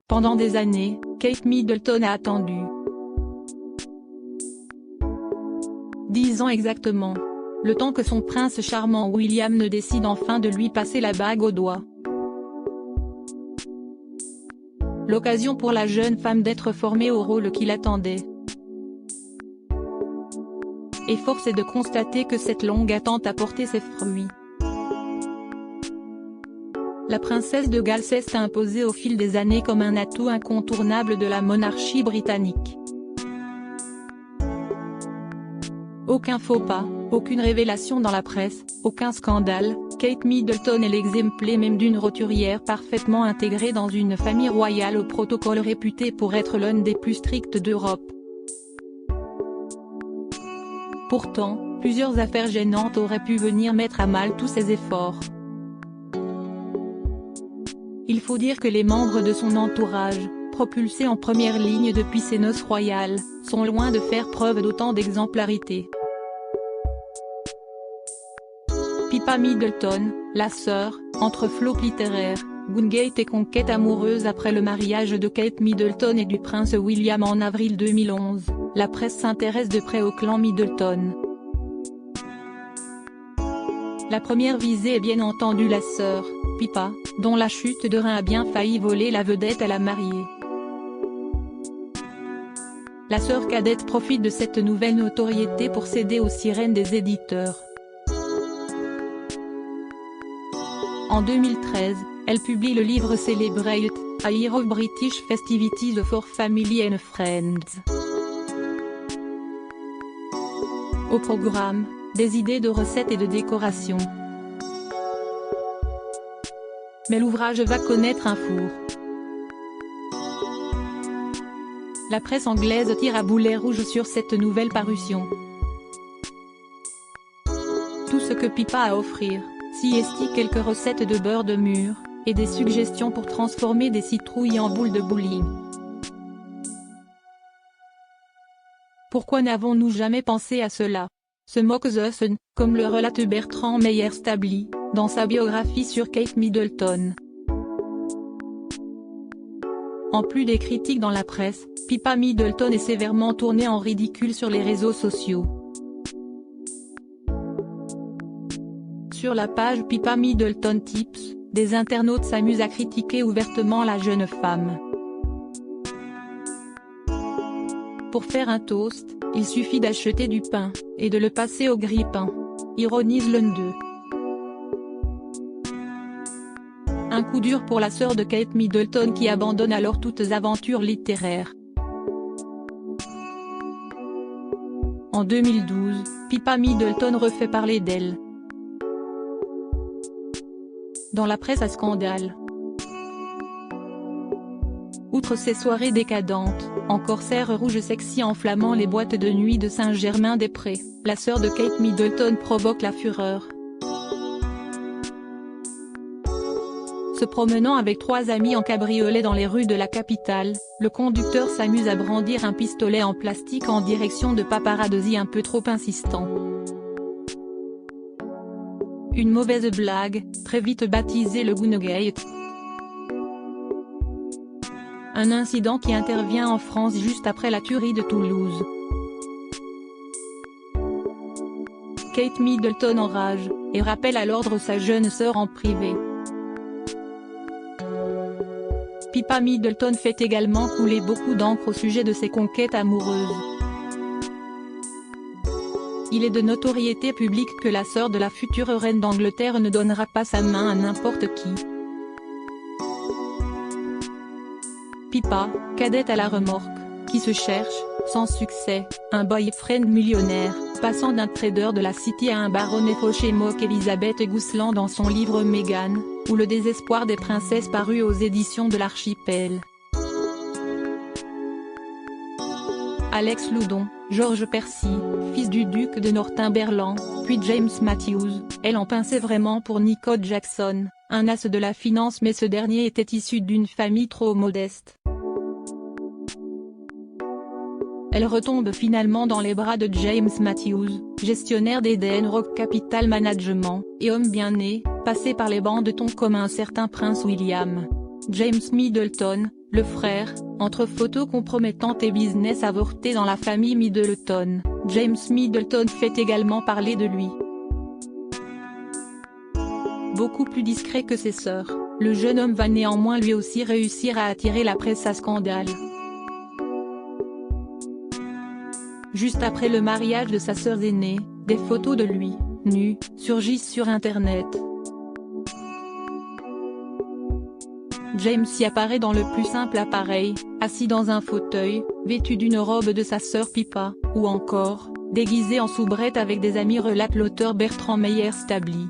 Pendant des années, Kate Middleton a attendu. 10 ans exactement. Le temps que son prince charmant William ne décide enfin de lui passer la bague au doigt. L'occasion pour la jeune femme d'être formée au rôle qui l'attendait. Et force est de constater que cette longue attente a porté ses fruits. La princesse de Galles s'est imposée au fil des années comme un atout incontournable de la monarchie britannique. Aucun faux pas, aucune révélation dans la presse, aucun scandale, Kate Middleton est l'exemple même d'une roturière parfaitement intégrée dans une famille royale au protocole réputé pour être l'une des plus strictes d'Europe. Pourtant, plusieurs affaires gênantes auraient pu venir mettre à mal tous ses efforts. Il faut dire que les membres de son entourage, propulsés en première ligne depuis ses noces royales, sont loin de faire preuve d'autant d'exemplarité. Pippa Middleton, la sœur, entre flot littéraire, Woodgate et conquête amoureuse après le mariage de Kate Middleton et du prince William en avril 2011, la presse s'intéresse de près au clan Middleton. La première visée est bien entendu la sœur, Pippa, dont la chute de rein a bien failli voler la vedette à la mariée. La sœur cadette profite de cette nouvelle notoriété pour céder aux sirènes des éditeurs. En 2013, elle publie le livre Celebrate, A Year of British Festivities for Family and Friends. Au programme, des idées de recettes et de décoration. Mais l'ouvrage va connaître un four. La presse anglaise tire à boulet rouge sur cette nouvelle parution. Tout ce que Pippa a à offrir, si est quelques recettes de beurre de mûre, et des suggestions pour transformer des citrouilles en boules de bowling. Pourquoi n'avons-nous jamais pensé à cela? Se moque The Sun, comme le relate Bertrand Meyer-Stably, dans sa biographie sur Kate Middleton. En plus des critiques dans la presse, Pippa Middleton est sévèrement tournée en ridicule sur les réseaux sociaux. Sur la page Pippa Middleton Tips, des internautes s'amusent à critiquer ouvertement la jeune femme. Pour faire un toast, il suffit d'acheter du pain, et de le passer au grille-pain. Ironise l'un d'eux. Un coup dur pour la sœur de Kate Middleton qui abandonne alors toutes aventures littéraires. En 2012, Pippa Middleton refait parler d'elle. Dans la presse à scandale. Outre ses soirées décadentes, en corsaire rouge sexy enflammant les boîtes de nuit de Saint-Germain-des-Prés, la sœur de Kate Middleton provoque la fureur. Se promenant avec 3 amis en cabriolet dans les rues de la capitale, le conducteur s'amuse à brandir un pistolet en plastique en direction de paparazzi un peu trop insistants. Une mauvaise blague, très vite baptisée le Goonegate. Un incident qui intervient en France juste après la tuerie de Toulouse. Kate Middleton enrage, et rappelle à l'ordre sa jeune sœur en privé. Pippa Middleton fait également couler beaucoup d'encre au sujet de ses conquêtes amoureuses. Il est de notoriété publique que la sœur de la future reine d'Angleterre ne donnera pas sa main à n'importe qui. Pippa, cadette à la remorque, qui se cherche, sans succès, un boyfriend millionnaire, passant d'un trader de la City à un baronnet fauché moque Elisabeth Gousland dans son livre Meghan, ou le désespoir des princesses paru aux éditions de l'Archipel. Alex Loudon, George Percy, fils du duc de Northumberland, puis James Matthews, elle en pinçait vraiment pour Nico Jackson, un as de la finance mais ce dernier était issu d'une famille trop modeste. Elle retombe finalement dans les bras de James Matthews, gestionnaire d'Eden Rock Capital Management, et homme bien né, passé par les bancs de ton comme un certain prince William. James Middleton, le frère, entre photos compromettantes et business avorté dans la famille Middleton, James Middleton fait également parler de lui. Beaucoup plus discret que ses sœurs, le jeune homme va néanmoins lui aussi réussir à attirer la presse à scandale. Juste après le mariage de sa sœur aînée, des photos de lui, nu, surgissent sur Internet. James y apparaît dans le plus simple appareil, assis dans un fauteuil, vêtu d'une robe de sa sœur Pippa, ou encore, déguisé en soubrette avec des amis, relate l'auteur Bertrand Meyer-Stably.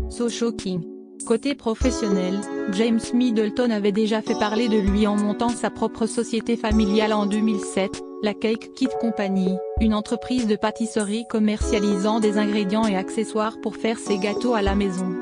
So shocking. Côté professionnel, James Middleton avait déjà fait parler de lui en montant sa propre société familiale en 2007, la Cake Kit Company, une entreprise de pâtisserie commercialisant des ingrédients et accessoires pour faire ses gâteaux à la maison.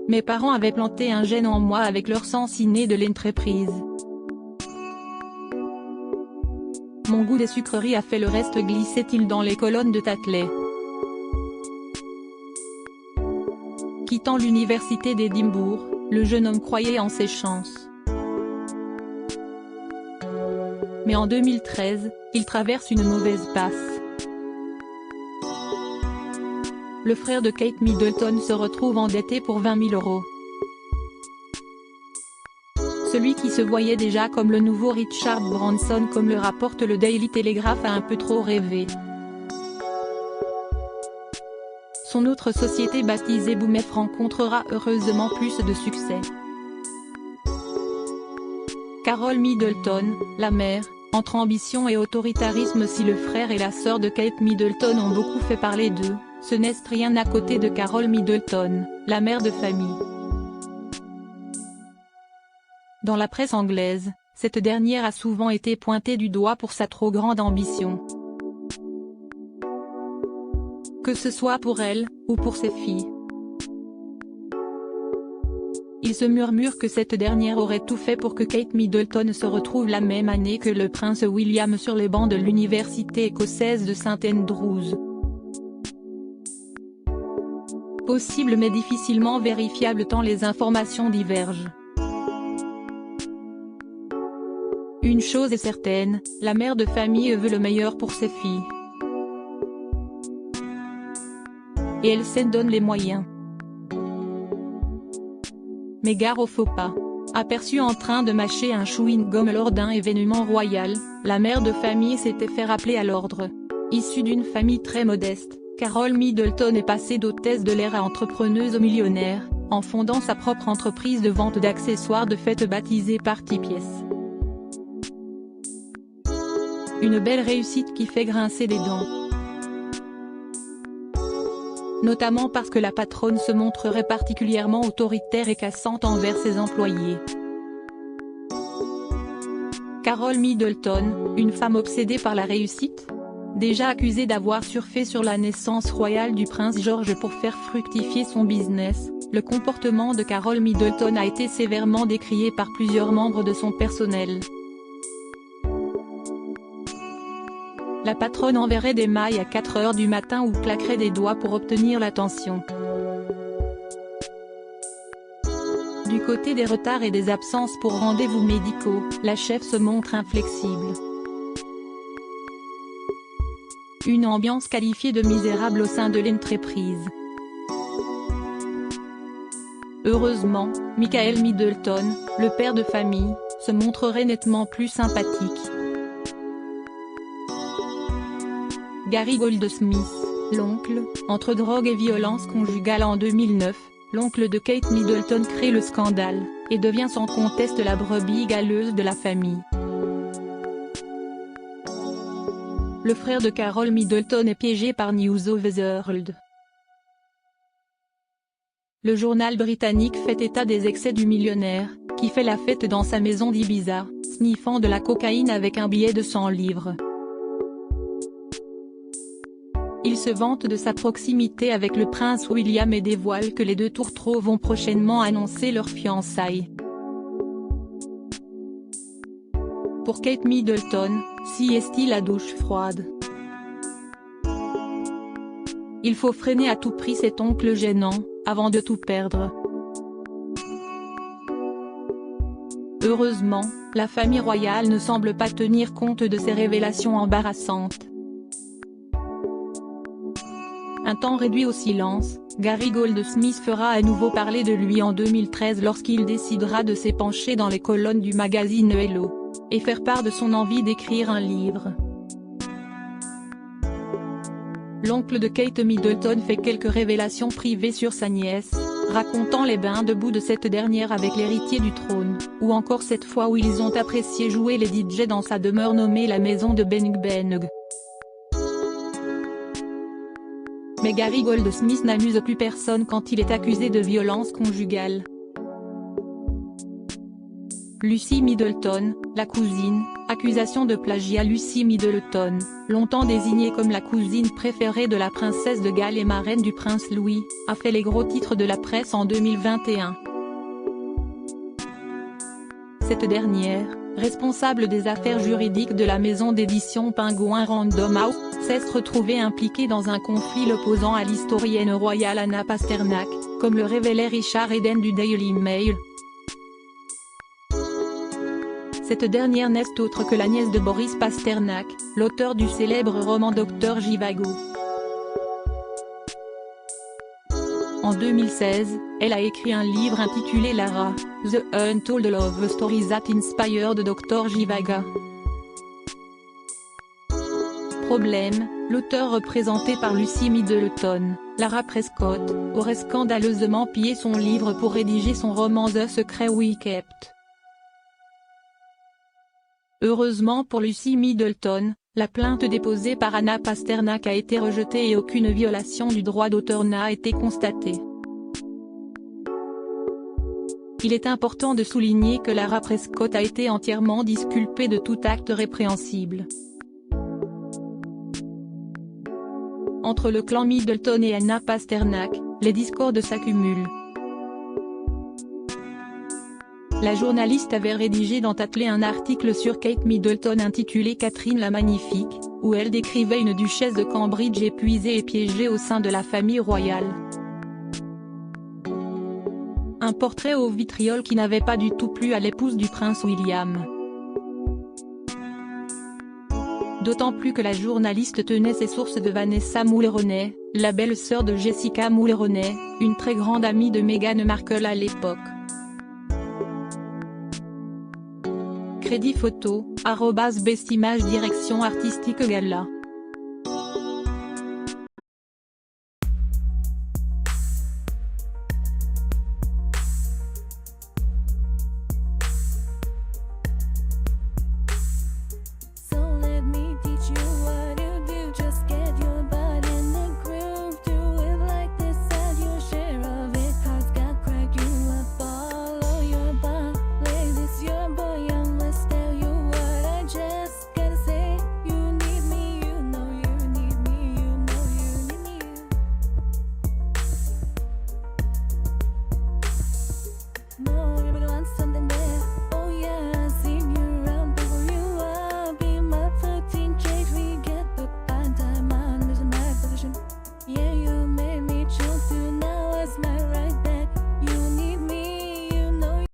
Mes parents avaient planté un gène en moi avec leur sens inné de l'entreprise. Mon goût des sucreries a fait le reste, glissait-il dans les colonnes de Tatley. Quittant l'université d'Édimbourg, le jeune homme croyait en ses chances. Mais en 2013, il traverse une mauvaise passe. Le frère de Kate Middleton se retrouve endetté pour 20 000 €. Celui qui se voyait déjà comme le nouveau Richard Branson, comme le rapporte le Daily Telegraph, a un peu trop rêvé. Son autre société baptisée Boumef rencontrera heureusement plus de succès. Carol Middleton, la mère, entre ambition et autoritarisme. Si le frère et la sœur de Kate Middleton ont beaucoup fait parler d'eux, ce n'est rien à côté de Carol Middleton, la mère de famille. Dans la presse anglaise, cette dernière a souvent été pointée du doigt pour sa trop grande ambition. Que ce soit pour elle, ou pour ses filles. Il se murmure que cette dernière aurait tout fait pour que Kate Middleton se retrouve la même année que le prince William sur les bancs de l'université écossaise de St Andrews. Possible mais difficilement vérifiable tant les informations divergent. Une chose est certaine, la mère de famille veut le meilleur pour ses filles. Et elle s'en donne les moyens. Mais gare au faux pas. Aperçue en train de mâcher un chewing-gum lors d'un événement royal, la mère de famille s'était fait rappeler à l'ordre. Issue d'une famille très modeste, Carol Middleton est passée d'hôtesse de l'air à entrepreneuse millionnaire, en fondant sa propre entreprise de vente d'accessoires de fête baptisée Party Piece. Une belle réussite qui fait grincer des dents. Notamment parce que la patronne se montrerait particulièrement autoritaire et cassante envers ses employés. Carol Middleton, une femme obsédée par la réussite? Déjà accusée d'avoir surfé sur la naissance royale du prince George pour faire fructifier son business, le comportement de Carol Middleton a été sévèrement décrié par plusieurs membres de son personnel. La patronne enverrait des mails à 4 h du matin ou claquerait des doigts pour obtenir l'attention. Du côté des retards et des absences pour rendez-vous médicaux, la chef se montre inflexible. Une ambiance qualifiée de misérable au sein de l'entreprise. Heureusement, Michael Middleton, le père de famille, se montrerait nettement plus sympathique. Gary Goldsmith, l'oncle, entre drogue et violence conjugale en 2009, l'oncle de Kate Middleton crée le scandale, et devient sans conteste la brebis galeuse de la famille. Le frère de Carol Middleton est piégé par News of the World. Le journal britannique fait état des excès du millionnaire, qui fait la fête dans sa maison d'Ibiza, sniffant de la cocaïne avec un billet de 100 livres. Il se vante de sa proximité avec le prince William et dévoile que les deux tourtereaux vont prochainement annoncer leur fiançailles. Pour Kate Middleton, si est-il la douche froide. Il faut freiner à tout prix cet oncle gênant, avant de tout perdre. Heureusement, la famille royale ne semble pas tenir compte de ces révélations embarrassantes. Un temps réduit au silence, Gary Goldsmith fera à nouveau parler de lui en 2013 lorsqu'il décidera de s'épancher dans les colonnes du magazine Hello et faire part de son envie d'écrire un livre. L'oncle de Kate Middleton fait quelques révélations privées sur sa nièce, racontant les bains de boue de cette dernière avec l'héritier du trône, ou encore cette fois où ils ont apprécié jouer les DJ dans sa demeure nommée la maison de Benug. Mais Gary Goldsmith n'amuse plus personne quand il est accusé de violence conjugale. Lucy Middleton, la cousine, accusation de plagiat. Lucy Middleton, longtemps désignée comme la cousine préférée de la princesse de Galles et marraine du prince Louis, a fait les gros titres de la presse en 2021. Cette dernière, responsable des affaires juridiques de la maison d'édition Penguin Random House, s'est retrouvée impliquée dans un conflit l'opposant à l'historienne royale Anna Pasternak, comme le révélait Richard Eden du Daily Mail. Cette dernière n'est autre que la nièce de Boris Pasternak, l'auteur du célèbre roman Dr Zhivago. En 2016, elle a écrit un livre intitulé Lara, The Untold Love Story That Inspired Dr Zhivago. Problème, l'auteur représenté par Lucy Middleton, Lara Prescott, aurait scandaleusement pillé son livre pour rédiger son roman The Secret We Kept. Heureusement pour Lucy Middleton, la plainte déposée par Anna Pasternak a été rejetée et aucune violation du droit d'auteur n'a été constatée. Il est important de souligner que Lara Prescott a été entièrement disculpée de tout acte répréhensible. Entre le clan Middleton et Anna Pasternak, les discordes s'accumulent. La journaliste avait rédigé dans Tatler un article sur Kate Middleton intitulé Catherine la Magnifique, où elle décrivait une duchesse de Cambridge épuisée et piégée au sein de la famille royale. Un portrait au vitriol qui n'avait pas du tout plu à l'épouse du prince William. D'autant plus que la journaliste tenait ses sources de Vanessa Mulroney, la belle-sœur de Jessica Mulroney, une très grande amie de Meghan Markle à l'époque. Crédit photo, @bestimage direction artistique Gala.